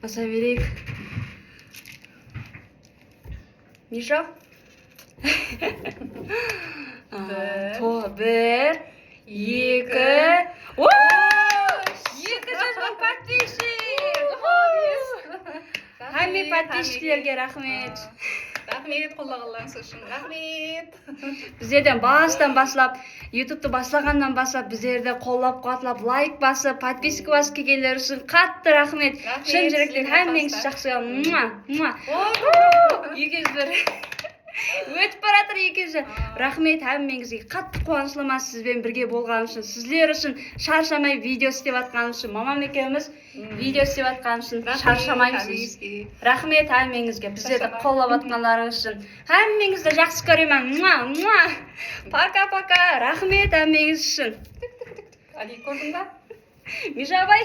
Аса берейік. Миша? Bir, iki. Екі жүз мың подписчик. Hamma подписчиктерге рахмет. Рахмет, қолдағандарыңыз үшін. Рахмет. Біздерден бастан баслап, YouTube'ты баслағаннан баслап, біздерді қолдап қуатлап, лайк басып, подписка басып келгендер үшін қатты рахмет. Шын жүректен hammangiz жақсы. Өтіп баратыр 200. Рахмет hammangiзге. Қатты қуаныштымын сізбен бірге болған үшін, сіздер үшін шаршамай видео істеп атқан үшін, мамам екеуміз видео істеп атқан үшін шаршамаймыз. Рахмет hammangiзге. Біздерді қолдап атқандарыңыз үшін. Hammangiзді жақсы көремін. Пока-пока. Рахмет hammangiz үшін. Али, көрдің ба? Миша абай.